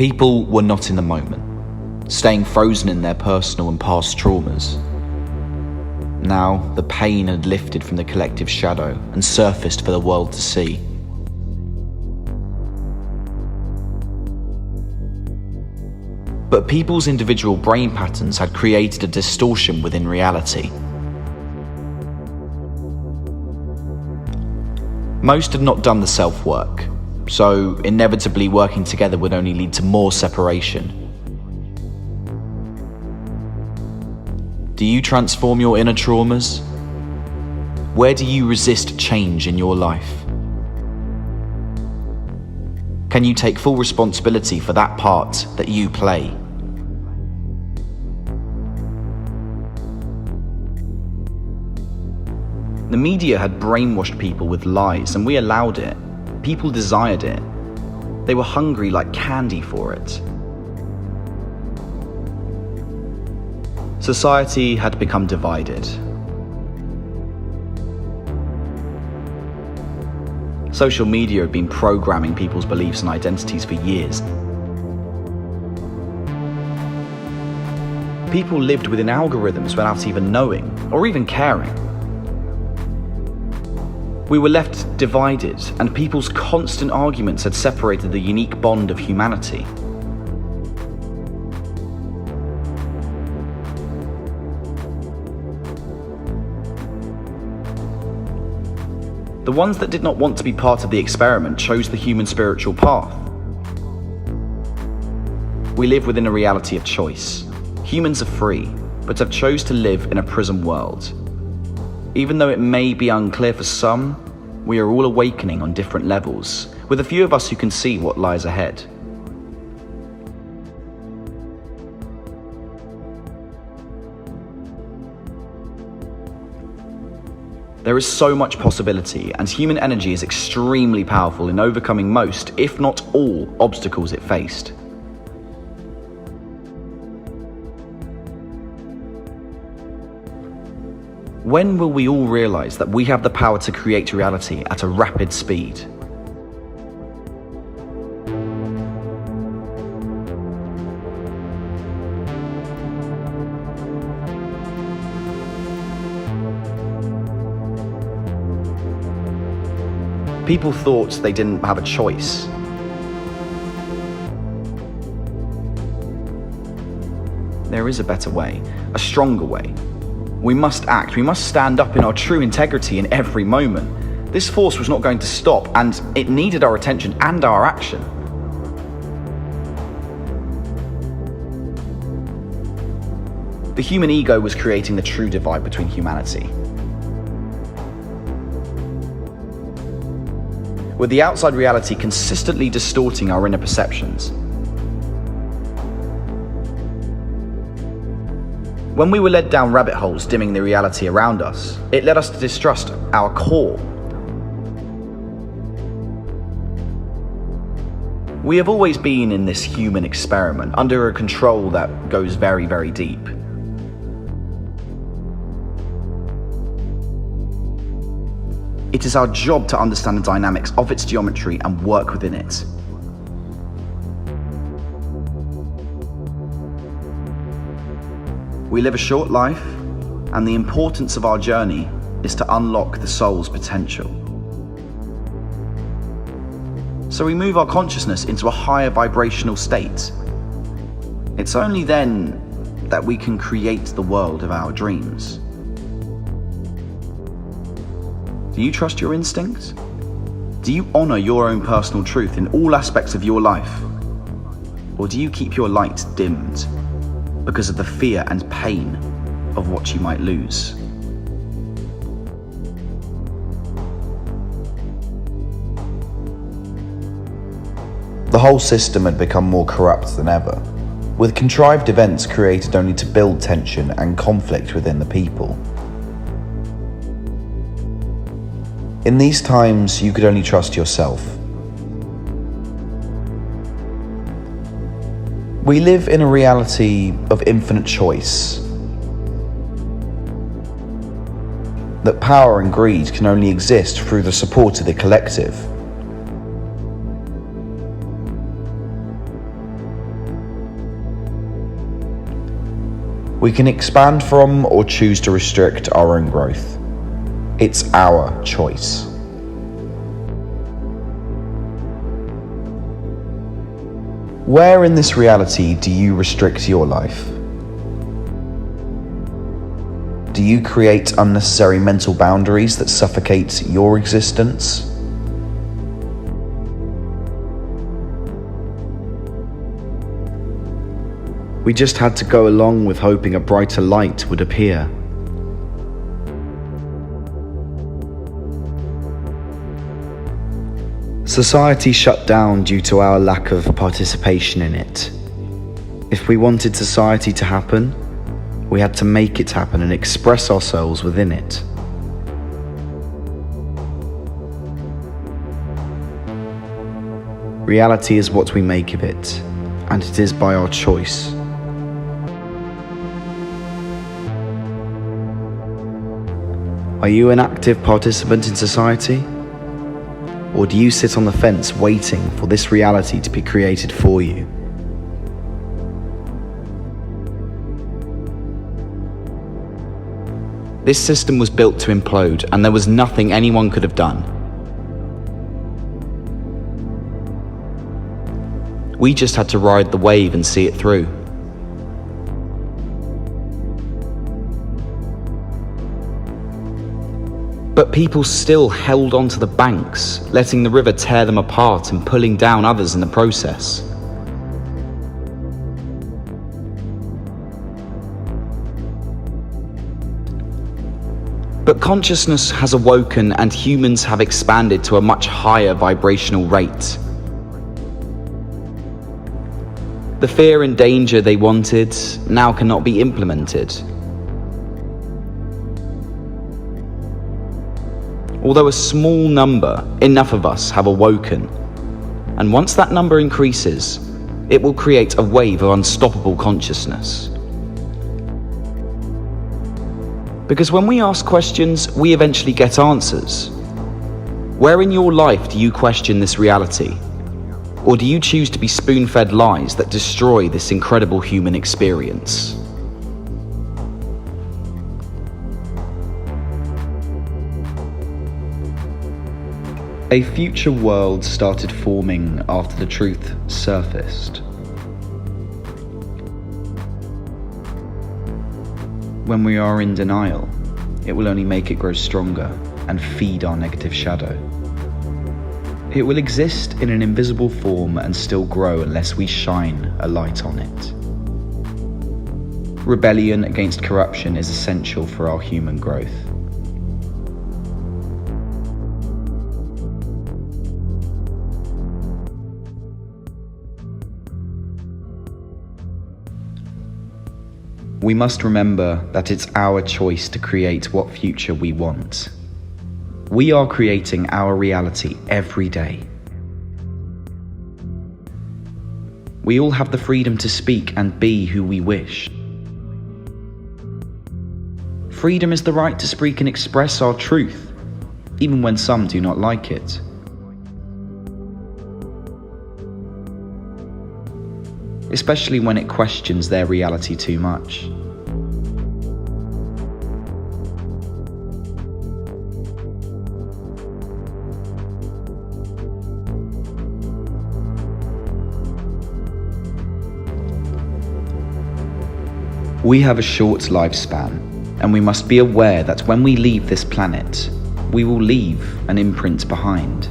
People were not in the moment, staying frozen in their personal and past traumas. Now, the pain had lifted from the collective shadow and surfaced for the world to see. But people's individual brain patterns had created a distortion within reality. Most had not done the self-work, so inevitably working together would only lead to more separation. Do you transform your inner traumas? Where do you resist change in your life? Can you take full responsibility for that part that you play? The media had brainwashed people with lies, and we allowed it. People desired it. They were hungry like candy for it. Society had become divided. Social media had been programming people's beliefs and identities for years. People lived within algorithms without even knowing, or even caring. We were left divided, and people's constant arguments had separated the unique bond of humanity. The ones that did not want to be part of the experiment chose the human spiritual path. We live within a reality of choice. Humans are free, but have chose to live in a prison world. Even though it may be unclear for some, we are all awakening on different levels, with a few of us who can see what lies ahead. There is so much possibility, and human energy is extremely powerful in overcoming most, if not all, obstacles it faced. When will we all realize that we have the power to create reality at a rapid speed? People thought they didn't have a choice. There is a better way, a stronger way. We must act, we must stand up in our true integrity in every moment. This force was not going to stop, and it needed our attention and our action. The human ego was creating the true divide between humanity. With the outside reality consistently distorting our inner perceptions. When we were led down rabbit holes dimming the reality around us, it led us to distrust our core. We have always been in this human experiment, under a control that goes very, very deep. It is our job to understand the dynamics of its geometry and work within it. We live a short life, and the importance of our journey is to unlock the soul's potential. So we move our consciousness into a higher vibrational state. It's only then that we can create the world of our dreams. Do you trust your instincts? Do you honor your own personal truth in all aspects of your life? Or do you keep your light dimmed because of the fear and pain of what you might lose? The whole system had become more corrupt than ever, with contrived events created only to build tension and conflict within the people. In these times, you could only trust yourself. We live in a reality of infinite choice. That power and greed can only exist through the support of the collective. We can expand from or choose to restrict our own growth. It's our choice. Where in this reality do you restrict your life? Do you create unnecessary mental boundaries that suffocate your existence? We just had to go along with hoping a brighter light would appear. Society shut down due to our lack of participation in it. If we wanted society to happen, we had to make it happen and express ourselves within it. Reality is what we make of it, and it is by our choice. Are you an active participant in society? Or do you sit on the fence waiting for this reality to be created for you? This system was built to implode, and there was nothing anyone could have done. We just had to ride the wave and see it through. But people still held onto the banks, letting the river tear them apart and pulling down others in the process. But consciousness has awoken and humans have expanded to a much higher vibrational rate. The fear and danger they wanted now cannot be implemented. Although a small number, enough of us have awoken. And once that number increases, it will create a wave of unstoppable consciousness. Because when we ask questions, we eventually get answers. Where in your life do you question this reality? Or do you choose to be spoon-fed lies that destroy this incredible human experience? A future world started forming after the truth surfaced. When we are in denial, it will only make it grow stronger and feed our negative shadow. It will exist in an invisible form and still grow unless we shine a light on it. Rebellion against corruption is essential for our human growth. We must remember that it's our choice to create what future we want. We are creating our reality every day. We all have the freedom to speak and be who we wish. Freedom is the right to speak and express our truth, even when some do not like it. Especially when it questions their reality too much. We have a short lifespan, and we must be aware that when we leave this planet, we will leave an imprint behind.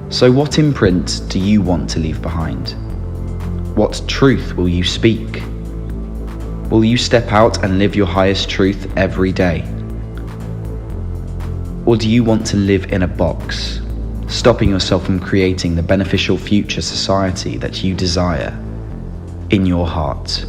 So what imprint do you want to leave behind? What truth will you speak? Will you step out and live your highest truth every day? Or do you want to live in a box, stopping yourself from creating the beneficial future society that you desire in your heart?